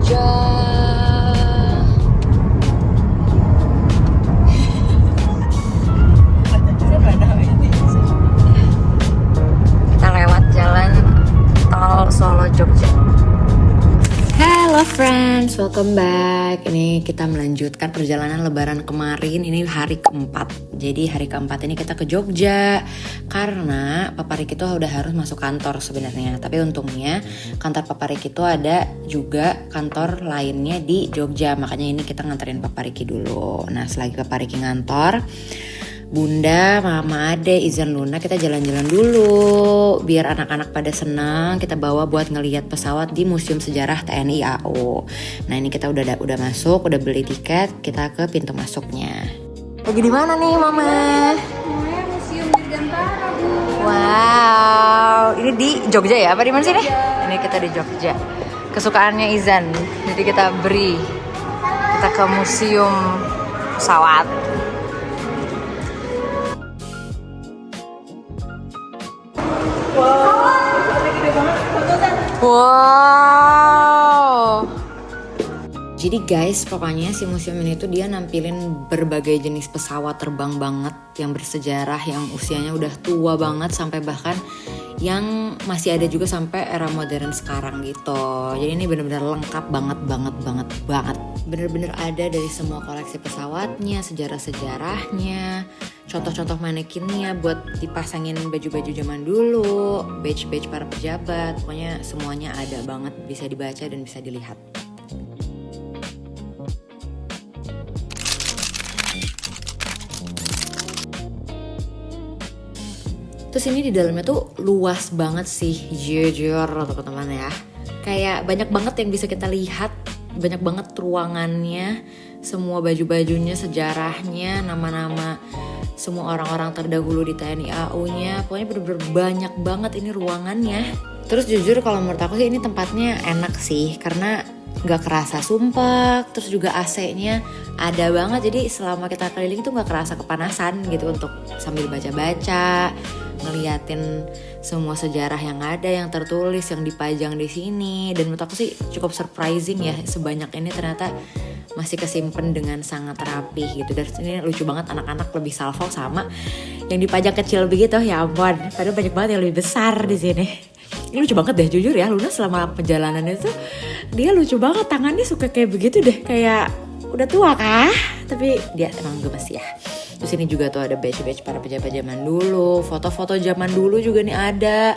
Jogja. Kita lewat jalan tol Solo Jogja. Hello friends, welcome back. Ini kita melanjutkan perjalanan lebaran kemarin. Ini hari keempat. Jadi hari keempat ini kita ke Jogja karena Papa Ricky itu udah harus masuk kantor sebenarnya. Tapi untungnya kantor Papa Ricky itu ada juga kantor lainnya di Jogja. Makanya ini kita nganterin Papa Ricky dulu. Nah selagi Papa Ricky ngantor, Bunda, Mama, Ade, Izan, Luna kita jalan-jalan dulu biar anak-anak pada senang. Kita bawa buat ngelihat pesawat di Museum Sejarah TNI AU. Nah ini kita udah masuk, udah beli tiket, kita ke pintu masuknya. Lagi di mana nih Mama? Museum Dirgantara, Bu. Wow, ini di Jogja ya? Apa di mana sih nih? Ini kita di Jogja. Kesukaannya Izan, jadi kita beri. Kita ke museum pesawat. Wow. Jadi guys, pokoknya si museum ini tuh dia nampilin berbagai jenis pesawat terbang banget yang bersejarah, yang usianya udah tua banget sampai bahkan yang masih ada juga sampai era modern sekarang gitu. Jadi ini bener-bener lengkap banget. Bener-bener ada dari semua koleksi pesawatnya, sejarah-sejarahnya, contoh-contoh manekinnya buat dipasangin baju-baju zaman dulu, badge-badge para pejabat, pokoknya semuanya ada banget, bisa dibaca dan bisa dilihat. Terus ini di dalamnya tuh luas banget sih, jujur teman-teman ya. Kayak banyak banget yang bisa kita lihat, banyak banget ruangannya, semua baju-bajunya, sejarahnya, nama-nama semua orang-orang terdahulu di TNI AU-nya. Pokoknya bener-bener banyak banget ini ruangannya. Terus jujur kalau menurut aku sih ini tempatnya enak sih, karena gak kerasa sumpek, terus juga AC-nya ada banget. Jadi selama kita keliling tuh gak kerasa kepanasan gitu untuk sambil baca-baca, ngeliatin semua sejarah yang ada, yang tertulis, yang dipajang di sini. Dan menurut aku sih cukup surprising ya, sebanyak ini ternyata masih kesimpan dengan sangat rapih gitu. Dan ini lucu banget, anak-anak lebih salvo sama yang dipajang kecil begitu, ya ampun. Padahal banyak banget yang lebih besar di sini. Ini lucu banget deh, jujur ya, Luna selama perjalanan itu dia lucu banget, tangannya suka kayak begitu deh, kayak udah tua kah? Tapi dia emang gemes ya. Terus ini juga tuh ada badge-badge para pejabat zaman dulu, foto-foto zaman dulu juga nih ada.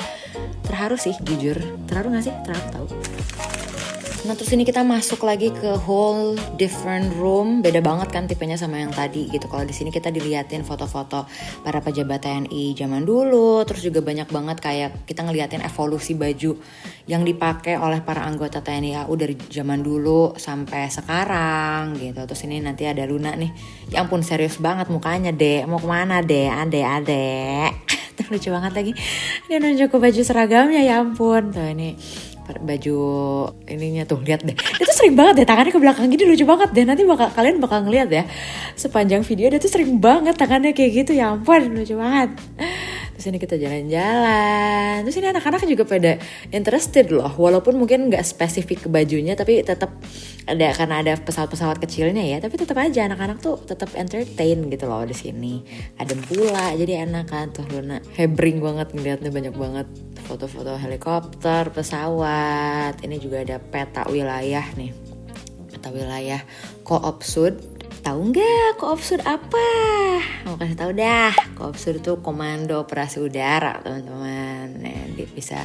Terharu sih, jujur. Terharu gak sih? Terharu tahu. Nah terus ini kita masuk lagi ke whole different room, beda banget kan tipenya sama yang tadi gitu. Kalau di sini kita diliatin foto-foto para pejabat TNI zaman dulu, terus juga banyak banget kayak kita ngeliatin evolusi baju yang dipakai oleh para anggota TNI AU dari zaman dulu sampai sekarang gitu. Terus ini nanti ada Luna nih, ya ampun serius banget mukanya Dek, mau kemana Dek, adek. Lucu banget lagi, dia nunjuk ke baju seragamnya, ya ampun. Tuh ini baju ininya tuh, lihat deh, dia tuh sering banget deh tangannya ke belakang gini, lucu banget deh. Nanti kalian bakal ngeliat ya sepanjang video, dia tuh sering banget tangannya kayak gitu, ya ampun lucu banget. Terus ini kita jalan-jalan, terus ini anak-anak juga pada interested loh, walaupun mungkin nggak spesifik ke bajunya, tapi tetap ada, karena ada pesawat-pesawat kecilnya ya, tapi tetap aja anak-anak tuh tetap entertain gitu loh di sini. Adem pula, jadi enak kan tuh Luna, hebring banget ngeliatnya, banyak banget foto-foto helikopter, pesawat. Ini juga ada peta wilayah nih, peta wilayah Koopsud. Tahu nggak Koopsud apa? Mau kasih tahu dah. Koopsud itu Komando Operasi Udara, teman-teman. Nah, bisa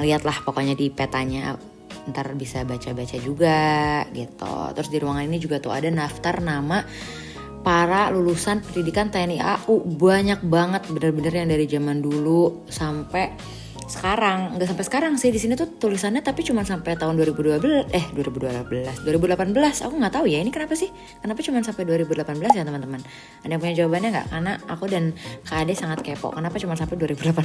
ngeliat lah pokoknya di petanya. Ntar bisa baca-baca juga gitu. Terus di ruangan ini juga tuh ada daftar nama para lulusan pendidikan TNI AU. Banyak banget, bener-bener yang dari zaman dulu sampai sekarang. Nggak sampai sekarang sih di sini tuh tulisannya, tapi cuma sampai tahun 2018. Aku nggak tahu ya ini kenapa sih, kenapa cuma sampai 2018 ya teman-teman. Ada yang punya jawabannya nggak? Karena aku dan Kak Ade sangat kepo kenapa cuma sampai 2018.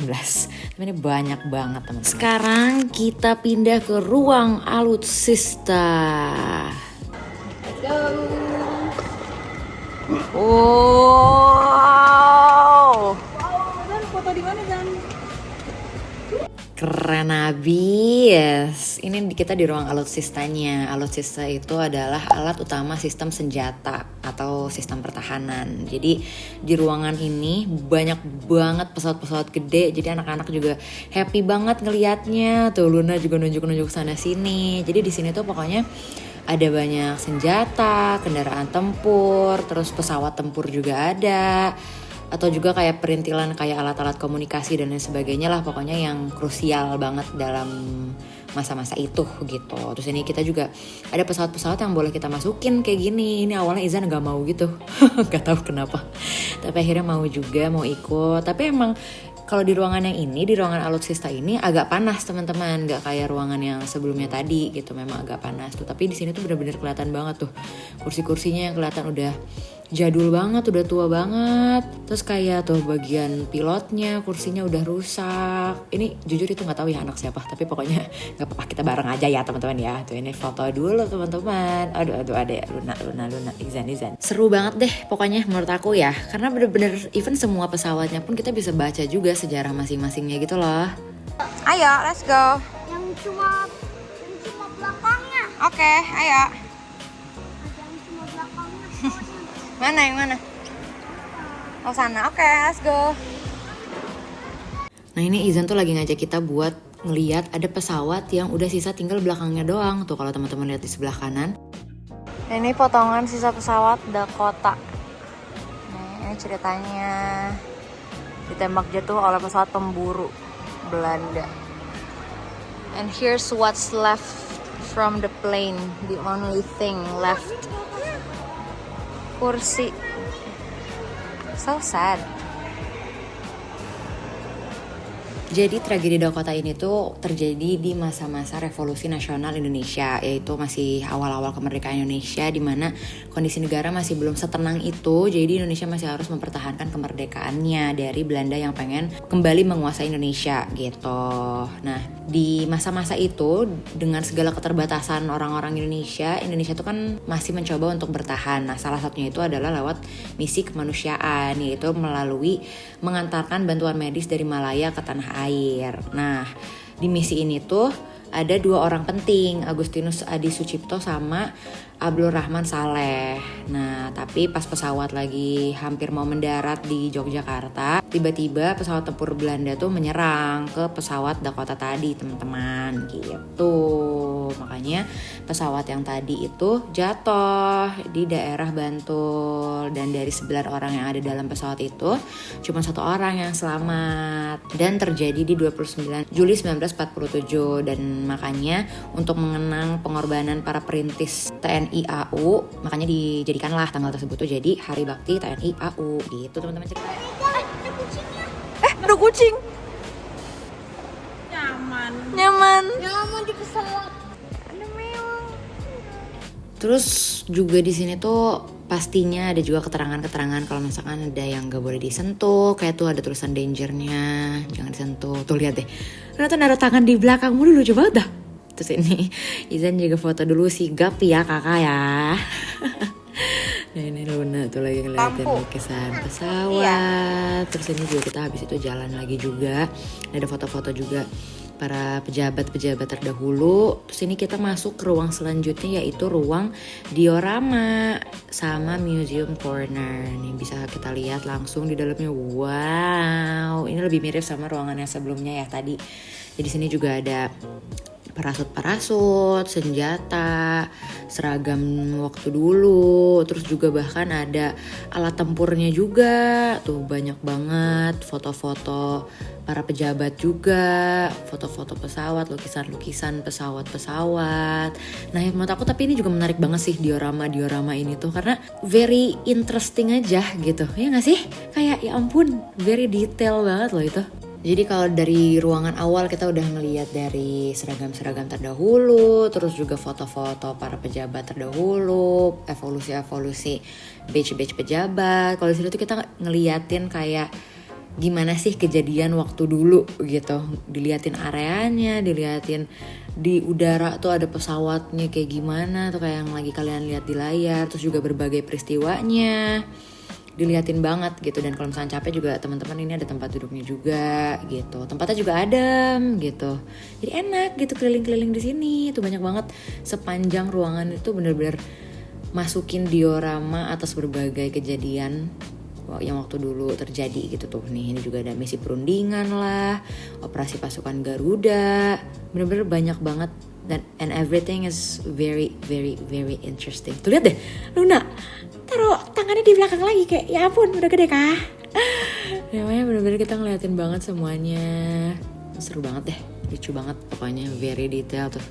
Tapi ini banyak banget teman-teman. Sekarang kita pindah ke ruang alutsista. Let's go. Wow. Dan foto di mana Dan? Keren. Keren abis. Ini kita di ruang alutsistanya. Alutsista itu adalah alat utama sistem senjata atau sistem pertahanan. Jadi di ruangan ini banyak banget pesawat-pesawat gede. Jadi anak-anak juga happy banget ngelihatnya. Tuh Luna juga nunjuk-nunjuk sana sini. Jadi di sini tuh pokoknya ada banyak senjata, kendaraan tempur, terus pesawat tempur juga ada. Atau juga kayak perintilan kayak alat-alat komunikasi dan lain sebagainya lah, pokoknya yang krusial banget dalam masa-masa itu gitu. Terus ini kita juga ada pesawat-pesawat yang boleh kita masukin kayak gini. Ini awalnya Izan gak mau gitu gak tahu kenapa, tapi akhirnya mau juga, mau ikut. Tapi emang kalau di ruangan yang ini, di ruangan alutsista ini agak panas teman-teman, gak kayak ruangan yang sebelumnya tadi gitu, memang agak panas tuh. Tapi di sini tuh benar-benar kelihatan banget tuh kursi-kursinya yang kelihatan udah jadul banget, udah tua banget. Terus kayak tuh bagian pilotnya, kursinya udah rusak. Ini jujur itu nggak tahu ya anak siapa, tapi pokoknya nggak apa-apa, kita bareng aja ya teman-teman ya. Tuh ini foto dulu teman-teman. Aduh ada Luna, Izan. Seru banget deh pokoknya menurut aku ya, karena bener-bener even semua pesawatnya pun kita bisa baca juga sejarah masing-masingnya gitu loh. Ayo, let's go. Yang cuma belakangnya. Oke, ayo. Ada yang cuma belakangnya. Mana yang mana? Oh sana, oke, let's go. Nah ini Izan tuh lagi ngajak kita buat ngeliat ada pesawat yang udah sisa tinggal belakangnya doang. Tuh kalau teman-teman lihat di sebelah kanan. Ini potongan sisa pesawat Dakota. Nih, ini ceritanya ditembak jatuh oleh pesawat pemburu Belanda. And here's what's left from the plane. The only thing left. Kursi. So sad. Jadi tragedi Dakota ini tuh terjadi di masa-masa revolusi nasional Indonesia, yaitu masih awal-awal kemerdekaan Indonesia, di mana kondisi negara masih belum setenang itu. Jadi Indonesia masih harus mempertahankan kemerdekaannya dari Belanda yang pengen kembali menguasai Indonesia gitu. Nah di masa-masa itu dengan segala keterbatasan orang-orang Indonesia tuh kan masih mencoba untuk bertahan. Nah salah satunya itu adalah lewat misi kemanusiaan, yaitu melalui mengantarkan bantuan medis dari Malaya ke tanah air. Nah, di misi ini tuh ada 2 orang penting, Agustinus Adi Sucipto sama Abdul Rahman Saleh. Nah, tapi pas pesawat lagi hampir mau mendarat di Yogyakarta, tiba-tiba pesawat tempur Belanda tuh menyerang ke pesawat Dakota tadi, teman-teman, gitu. Makanya pesawat yang tadi itu jatuh di daerah Bantul, dan dari 9 orang yang ada dalam pesawat itu cuma 1 orang yang selamat, dan terjadi di 29 Juli 1947. Dan makanya untuk mengenang pengorbanan para perintis TNI AU, makanya dijadikanlah tanggal tersebut tuh jadi Hari Bakti TNI AU gitu teman-teman cerita. Ada kucing. Nyaman. Nyaman di pesawat. Ada meong. Terus juga di sini tuh pastinya ada juga keterangan-keterangan kalau misalkan ada yang gak boleh disentuh, kayak tuh ada tulisan dangernya, jangan disentuh. Tuh lihat deh, Luna tuh naruh tangan di belakangmu dulu, lucu banget dah. Terus ini Izan juga foto dulu sigap ya kakak ya. Nah ini Luna tuh lagi ngeliatin lukisan pesawat. Terus ini juga kita habis itu jalan lagi juga. Ada foto-foto juga para pejabat-pejabat terdahulu. Terus ini kita masuk ke ruang selanjutnya, yaitu ruang diorama sama museum corner. Nih bisa kita lihat langsung di dalamnya. Wow, ini lebih mirip sama ruangan yang sebelumnya ya tadi. Jadi sini juga ada parasut-parasut, senjata, seragam waktu dulu, terus juga bahkan ada alat tempurnya juga. Tuh banyak banget foto-foto para pejabat juga, foto-foto pesawat, lukisan-lukisan pesawat-pesawat. Nah menurut aku tapi ini juga menarik banget sih diorama ini tuh, karena very interesting aja gitu, ya gak sih? Kayak ya ampun, very detail banget loh itu. Jadi kalau dari ruangan awal kita udah ngeliat dari seragam-seragam terdahulu, terus juga foto-foto para pejabat terdahulu, evolusi-evolusi badge-badge pejabat. Kalau di situ tuh kita ngeliatin kayak gimana sih kejadian waktu dulu gitu. Diliatin areanya, diliatin di udara tuh ada pesawatnya kayak gimana tuh, kayak yang lagi kalian lihat di layar. Terus juga berbagai peristiwanya diliatin banget gitu. Dan kalau misalnya capek juga teman-teman ini ada tempat duduknya juga gitu, tempatnya juga adem gitu, jadi enak gitu keliling-keliling di sini. Itu banyak banget, sepanjang ruangan itu bener-bener masukin diorama atas berbagai kejadian yang waktu dulu terjadi gitu tuh. Nih ini juga ada misi perundingan lah, operasi pasukan Garuda, bener-bener banyak banget. Dan and everything is very very very interesting. Tuh lihat deh, Luna taruh tangannya di belakang lagi kayak ya ampun udah gede kah. Namanya bener-bener kita ngeliatin banget semuanya, seru banget deh, lucu banget pokoknya, very detail tuh.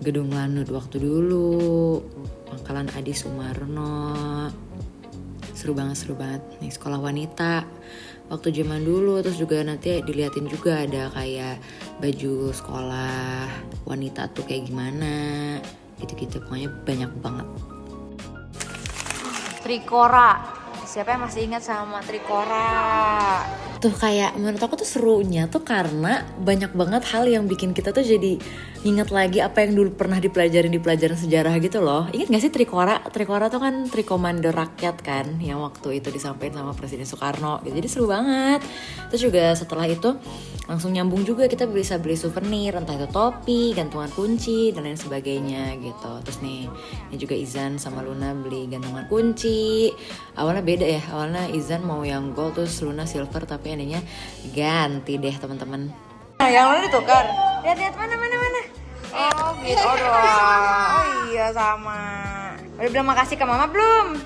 Gedung Lanut waktu dulu, Pangkalan Adi Sumarno, seru banget nih. Sekolah wanita waktu zaman dulu, terus juga nanti diliatin juga ada kayak baju sekolah wanita tuh kayak gimana gitu-gitu, pokoknya banyak banget. Trikora, siapa yang masih ingat sama Trikora? Tuh kayak menurut aku tuh serunya tuh karena banyak banget hal yang bikin kita tuh jadi ingat lagi apa yang dulu pernah dipelajarin di pelajaran sejarah gitu loh. Ingat gak sih Trikora? Trikora tuh kan Trikomando Rakyat kan, yang waktu itu disampaikan sama Presiden Soekarno gitu. Jadi seru banget. Terus juga setelah itu langsung nyambung juga, kita bisa beli souvenir, entah itu topi, gantungan kunci, dan lain sebagainya gitu. Terus nih, ini juga Izan sama Luna beli gantungan kunci. Awalnya beda ya, awalnya Izan mau yang gold, terus Luna silver, tapi ininya ganti deh teman-teman. Nah, yang Luna ditukar. Lihat mana. Oh gitu, oh iya sama. Udah bilang makasih ke mama belum?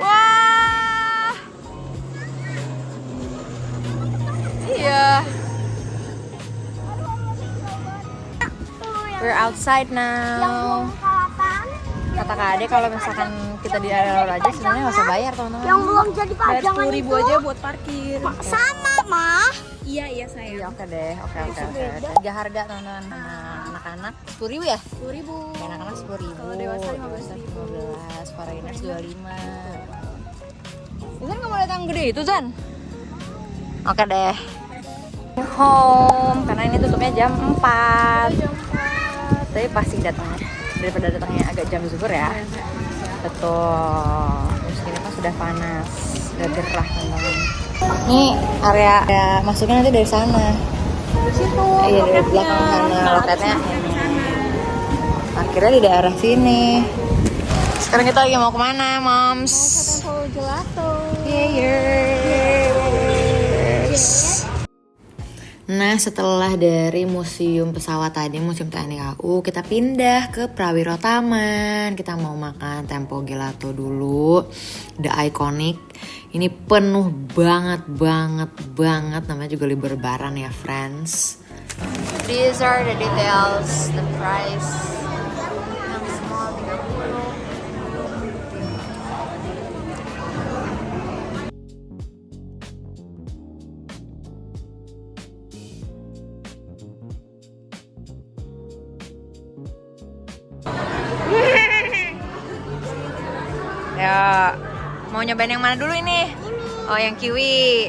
Wah, iya. We're outside now. Kata Kak Ade kalau misalkan kita di area Raja sebenarnya nggak usah bayar teman-teman. Yang belum jadi Bayar pajangan 10.000 itu aja buat parkir. sama, mah. Iya sayang. Iya oke deh, oke. Tiga harga teman-teman. Anak-anak 10.000 ya? 10.000. Anak-anak 10.000. Kalau dewasa 15.000. 15, foreigners 25. Zan nggak mau datang gede itu Zan? Oke deh. Home karena ini tutupnya jam 4. Tapi pasti datangnya daripada datangnya agak jam zuhur ya. Betul. Terus ini kan sudah panas, sudah gerah teman-teman. Ini area masuknya nanti dari sana. Di situ. Iya dari belakang sana loketnya. Akhirnya di daerah sini. Sekarang kita lagi mau kemana, moms? Tempo Gelato. Yes. Nah setelah dari museum pesawat tadi, museum TNI AU, kita pindah ke Prawiro Taman. Kita mau makan Tempo Gelato dulu, the iconic. Ini penuh banget, namanya juga libur lebaran ya friends. These are the details, the price. Yang small 30. Ya, mau nyobain yang mana dulu ini? Oh, yang kiwi.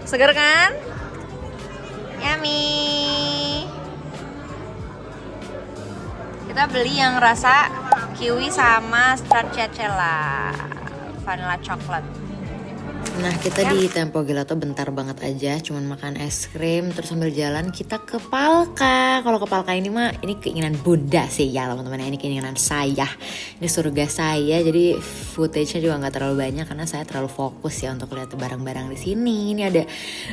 Seger kan? Yummy. Kita beli yang rasa kiwi sama stracciatella, vanilla coklat. Nah kita di Tempo Gelato bentar banget aja, cuman makan es krim, terus sambil jalan kita ke Palka. Kalau ke Palka ini mah, ini keinginan bunda sih ya teman-teman, ini keinginan saya. Ini surga saya, jadi footage-nya juga nggak terlalu banyak karena saya terlalu fokus ya untuk lihat barang-barang di sini. Ini ada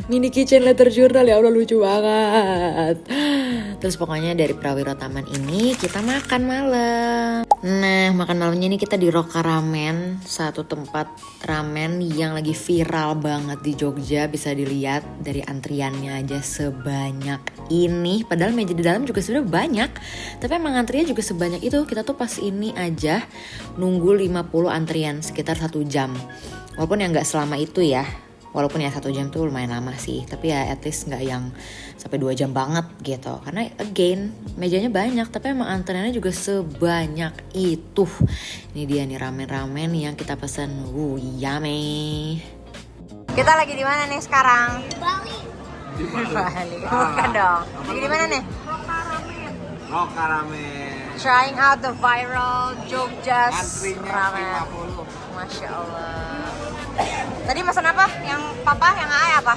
mini kitchen letter journal, ya Allah lucu banget. Terus pokoknya dari Prawiro Taman ini kita makan malam. Nah makan malamnya ini kita di Roka Ramen, satu tempat ramen yang lagi viral banget di Jogja. Bisa dilihat dari antriannya aja sebanyak ini. Padahal meja di dalam juga sebenarnya banyak, tapi emang antriannya juga sebanyak itu. Kita tuh pas ini aja nunggu 50 antrian, sekitar 1 jam. Walaupun ya nggak selama itu ya, walaupun ya 1 jam tuh lumayan lama sih, tapi ya at least nggak yang sampai 2 jam banget gitu. Karena again mejanya banyak, tapi emang antriannya juga sebanyak itu. Ini dia nih ramen-ramen yang kita pesan. Yummy. Kita lagi di mana nih sekarang? Bali. Di Bali. Bukan dong. Lagi di mana nih? Roka Ramen. Trying out the viral Jogja's Antrinya ramen. 50. Masya Allah. Tadi pesan apa? Yang papa, yang Aya apa?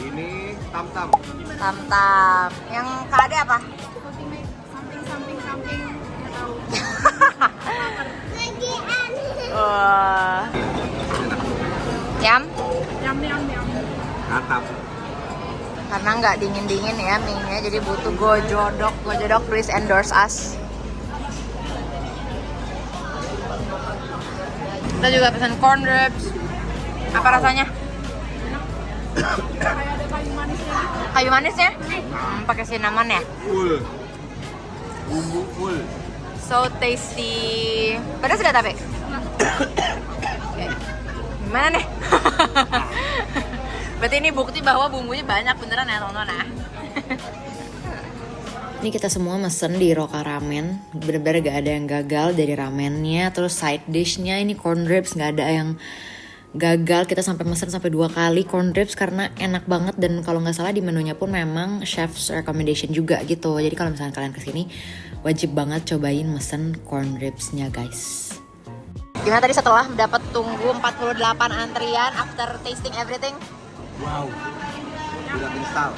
Ini tam-tam. Tam-tam. Yang Kak Ade apa? Something. Nggak tahu. Lagi aneh. Wah. Yam? Yum. Atap. Karena nggak dingin-dingin ya mie-nya, jadi butuh gojodok. Gojodok please endorse us. Kita juga pesan corn ribs. Apa rasanya? Kayak ada kayu manisnya. Kayu manisnya? Pakai cinnamon ya? Full. Bumbu full. So tasty. Pedas sudah tapi? Oke. Gimana nih? Berarti ini bukti bahwa bumbunya banyak beneran ya teman-teman ya. Ini kita semua mesen di Roka Ramen, bener-bener gak ada yang gagal dari ramennya. Terus side dishnya ini corn ribs gak ada yang gagal. Kita sampai mesen sampai 2 kali corn ribs karena enak banget. Dan kalau nggak salah di menunya pun memang chef's recommendation juga gitu. Jadi kalau misalnya kalian kesini wajib banget cobain mesen corn ribsnya guys. Gimana tadi setelah dapat tunggu 48 antrian after tasting everything? Wow. Udah install.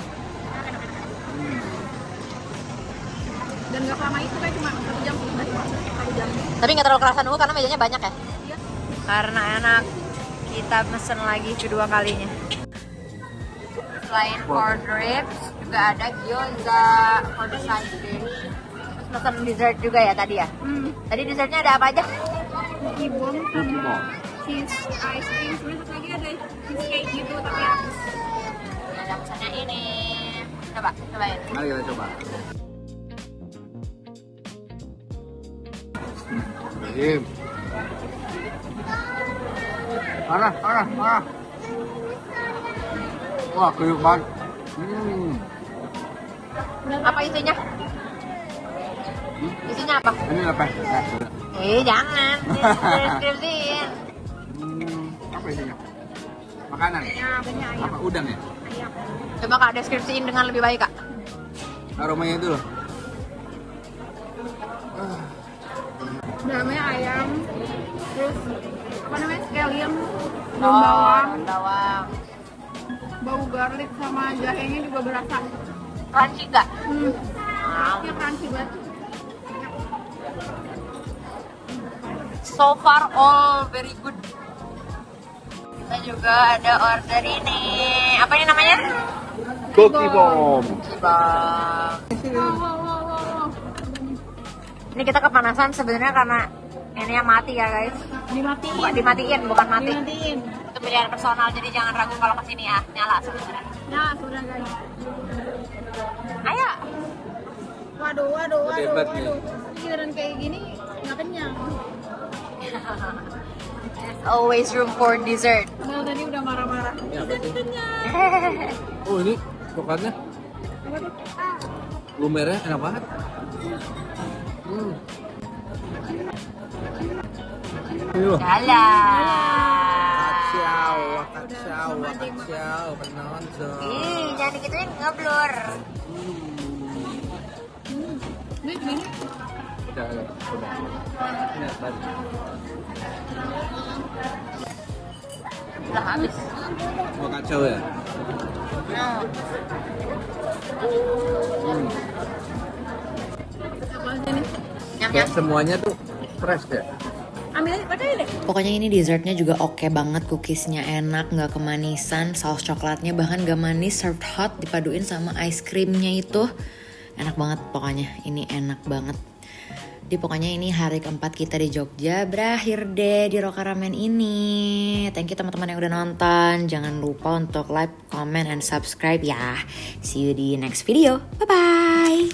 Dan nggak selama itu kayak cuma 1 jam. 1 jam. Tapi nggak terlalu kerasa nunggu karena mejanya banyak ya? Karena enak, kita pesen lagi kedua kalinya. Selain corn ribs, juga ada gyoza for the side dish. Terus pesen dessert juga ya tadi ya? Tadi dessertnya ada apa aja? Cookie bomb Cookie sama bomb. cheese ice cream. Sebenarnya satu lagi ada cheesecake gitu tapi habis. Ada pesannya ini. Cobain. Mari kita coba. Im. Parah. Wah, kriuk banget. Apa isinya? Isinya apa? Ini lepeh. Jangan, deskripsiin. Apa isinya? Makanan. Ya, banyak ayam. Apa udang ya? Ayam. Coba Kak deskripsiin dengan lebih baik Kak. Aromanya itu loh. Dalamnya ayam. Terus apa namanya? Scallion, daun bawang, Bawang. bau garlic sama jahenya juga berasa. Crunchy gak? Rasanya crunchy banget. So far all very good. Kita juga ada order ini. Apa ini namanya? Cookie bomb. Bang. Wow. Ini kita kepanasan sebenarnya karena ini yang mati ya guys. Dimatiin. Bukan mati. Dimatiin. Itu pilihan personal, jadi jangan ragu kalau kesini ya. Nyala sebenarnya. Nah, sudah guys. Ayo. Waduh. Hebat nih. Giliran kayak gini nggak kenyang. There's always room for dessert. Mel tadi udah marah-marah. Ini apa sih? Oh, ini coklatnya. Apa tuh? Lumernya enak banget. Ini loh. Jalan. Kacau, penonton. Ih, jangan digituin ngeblur. Ini gini. Udah. Ini tadi. Udah habis. Mau kacau ya? Apa aja nih? Kayak semuanya tuh fresh ya? Ambil aja, pakai deh. Pokoknya ini dessertnya juga oke banget, cookiesnya enak, nggak kemanisan, saus coklatnya bahkan nggak manis, served hot dipaduin sama ice creamnya itu enak banget pokoknya, ini enak banget. Di pokoknya ini hari keempat kita di Jogja berakhir deh di Roka Ramen ini. Thank you teman-teman yang udah nonton, jangan lupa untuk like, comment, and subscribe ya. See you di next video, bye bye.